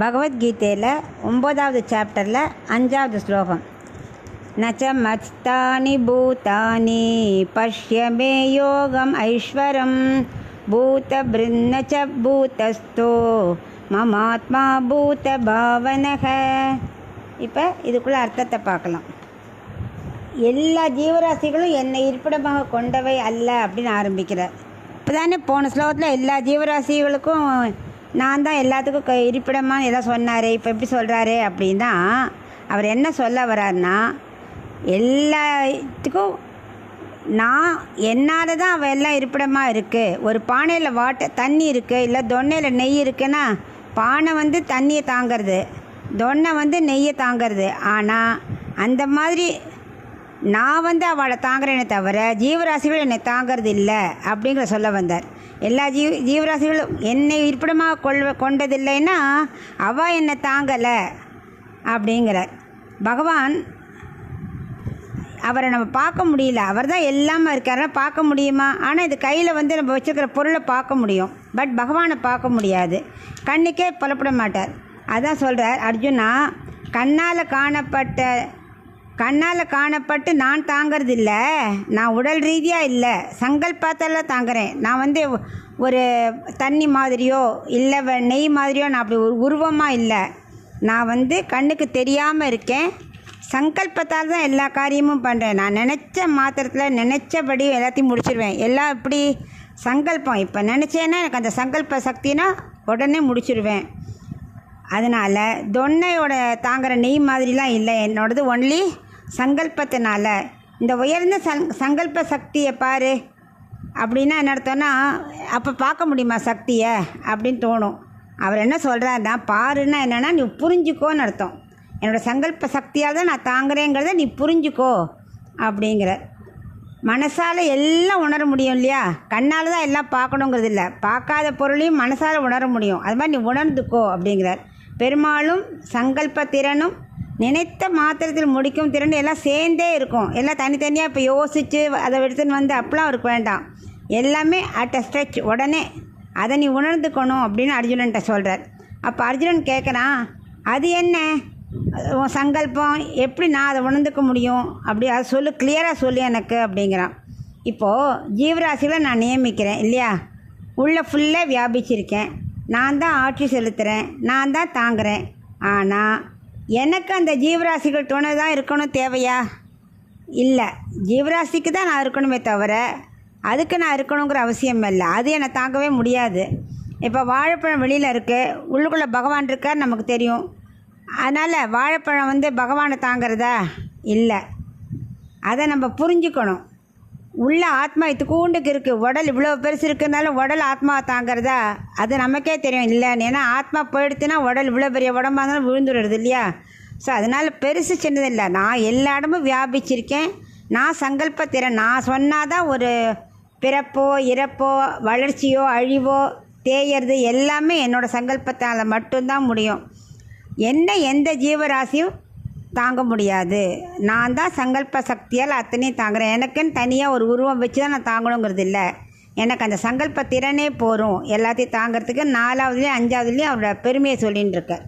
பகவத்கீதையில் 9வது சாப்டரில் 5வது ஸ்லோகம். நச்ச மஸ்தானி பூதானி பஷ்யமே யோகம் ஐஸ்வரம் பூத பிருன்னச்ச பூதஸ்தோ மமாத்மா பூத பாவனக. இப்போ இதுக்குள்ள அர்த்தத்தை பார்க்கலாம். எல்லா ஜீவராசிகளும் என்னை இருப்பிடமாக கொண்டவை அல்ல அப்படின்னு ஆரம்பிக்கிறார். இப்போ தானே போன ஸ்லோகத்தில் எல்லா ஜீவராசிகளுக்கும் நான் தான் எல்லாத்துக்கும் இருப்பிடமாக எதாவது சொன்னார். இப்போ எப்படி சொல்கிறாரு அப்படின்னா அவர் என்ன சொல்ல வர்றாருன்னா, எல்லாத்துக்கும் நான் என்னால் தான் அவள் எல்லாம் இருப்பிடமாக இருக்குது. ஒரு பானையில் தண்ணி இருக்குது, இல்லை தொன்னையில் நெய் இருக்குன்னா பானை தண்ணியை தாங்கிறது, தொன்னை நெய்யை தாங்கிறது. ஆனால் அந்த மாதிரி நான் அவளை தாங்குறேனே தவிர ஜீவராசிகள் என்னை தாங்கிறது இல்லை அப்படிங்கிற சொல்ல வந்தார். எல்லா ஜீவராசிகளும் என்னை இருப்பிடமாக கொண்டதில்லைன்னா அவள் என்னை தாங்கலை அப்படிங்கிறார் பகவான். அவரை நம்ம பார்க்க முடியல, அவர் தான் எல்லாமே இருக்காருன்னா பார்க்க முடியுமா? ஆனால் இது கையில் நம்ம வச்சுருக்கிற பொருளை பார்க்க முடியும், பட் பகவானை பார்க்க முடியாது, கண்ணுக்கே புலப்பட மாட்டார். அதான் சொல்கிறார் அர்ஜுனா, கண்ணால் காணப்பட்டு நான் தாங்கிறது இல்லை, நான் உடல் ரீதியாக இல்லை, சங்கல்பத்தில் தாங்குறேன். நான் ஒரு தண்ணி மாதிரியோ இல்லை நெய் மாதிரியோ நான் அப்படி ஒரு உருவமாக இல்லை. நான் கண்ணுக்கு தெரியாமல் இருக்கேன், சங்கல்பத்தால் தான் எல்லா காரியமும் பண்ணுறேன். நான் நினச்ச மாத்திரத்தில் நினச்சபடி எல்லாத்தையும் முடிச்சிடுவேன். எல்லாம் இப்படி சங்கல்பம், இப்போ நினச்சேன்னா எனக்கு அந்த சங்கல்ப சக்தினா உடனே முடிச்சிடுவேன். அதனால் தொன்னையோட தாங்குகிற நெய் மாதிரிலாம் இல்லை, என்னோடது ஒன்லி சங்கல்பத்தினால. இந்த உயர்ந்த சங்கல்ப சக்தியை பாரு அப்படின்னா என்ன அர்த்தம்னா, அப்போ பார்க்க முடியுமா சக்தியை அப்படின்னு தோணும். அவர் என்ன சொல்கிறாருன்னா, பாருன்னா என்னென்னா நீ புரிஞ்சுக்கோன்னு அர்த்தம். என்னோடய சங்கல்ப சக்தியால் தான் நான் தாங்குறேங்கிறத நீ புரிஞ்சுக்கோ அப்படிங்கிற. மனசால் எல்லாம் உணர முடியும் இல்லையா? கண்ணால் தான் எல்லாம் பார்க்கணுங்கிறது இல்லை, பார்க்காத பொருளையும் மனசால் உணர முடியும். அது மாதிரி நீ உணர்ந்துக்கோ அப்படிங்கிறார். பெரும்பாலும் சங்கல்ப திறனும் நினைத்த மாத்திரத்தில் முடிக்கும் திறன் எல்லாம் சேர்ந்தே இருக்கும். எல்லாம் தனித்தனியாக இப்போ யோசித்து அதை எடுத்துன்னு அப்பெல்லாம் அவருக்கு வேண்டாம். எல்லாமே அட் அ ஸ்ட்ரெச், உடனே அதை நீ உணர்ந்துக்கணும் அப்படின்னு அர்ஜுனன்ட்ட சொல்கிறார். அப்போ அர்ஜுனன் கேட்குறான், அது என்ன உன் சங்கல்பம், எப்படி நான் அதை உணர்ந்துக்க முடியும் அப்படி அதை சொல்லு, கிளியராக சொல்லு எனக்கு அப்படிங்கிறான். இப்போது ஜீவராசிகளை நான் நியமிக்கிறேன் இல்லையா, உள்ளே ஃபுல்லாக வியாபிச்சிருக்கேன், நான் தான் ஆட்சி செலுத்துகிறேன், நான் தான் தாங்குகிறேன். ஆனால் எனக்கு அந்த ஜீவராசிகள் துணை தான் இருக்கணும் தேவையா? இல்லை, ஜீவராசிக்கு தான் நான் இருக்கணுமே தவிர அதுக்கு நான் இருக்கணுங்கிற அவசியம் இல்லை. அது என்னை தாங்கவே முடியாது. இப்போ வாழைப்பழம் வெளியில் இருக்குது, உள்ளுக்குள்ளே பகவான் இருக்கார் நமக்கு தெரியும். அதனால் வாழைப்பழம் பகவானை தாங்கிறதா? இல்லை. அதை நம்ம புரிஞ்சுக்கணும். உள்ள ஆத்மா இத்துக்கூண்டுக்கு இருக்குது, உடல் இவ்வளோ பெருசு இருக்குதுனாலும் உடல் ஆத்மாவை தாங்கிறதா? அது நமக்கே தெரியும் இல்லைன்னு. ஏன்னா ஆத்மா போயிடுத்துன்னா உடல் இவ்வளோ பெரிய உடம்பாக இருந்தாலும் விழுந்துடுறது இல்லையா? ஸோ அதனால் பெருசு சின்னதில்லை, நான் எல்லா இடமும் வியாபிச்சிருக்கேன். நான் சங்கல்பத்திறன், நான் சொன்னாதான் ஒரு பிறப்போ இறப்போ வளர்ச்சியோ அழிவோ தேயறது எல்லாமே என்னோடய சங்கல்பத்தால் மட்டும்தான் முடியும். எந்த ஜீவராசியும் தாங்க முடியாது. நான் தான் சங்கல்ப சக்தியால் அத்தனையும் தாங்குறேன். எனக்குன்னு தனியாக ஒரு உருவம் வச்சு தான் நான் தாங்கணுங்கிறது இல்லை. எனக்கு அந்த சங்கல்ப திறனே போகும் எல்லாத்தையும் தாங்கிறதுக்கு. 4வதுலேயும் 5வதுலேயும் அவரோட பெருமையை சொல்லின்னு இருக்கார்.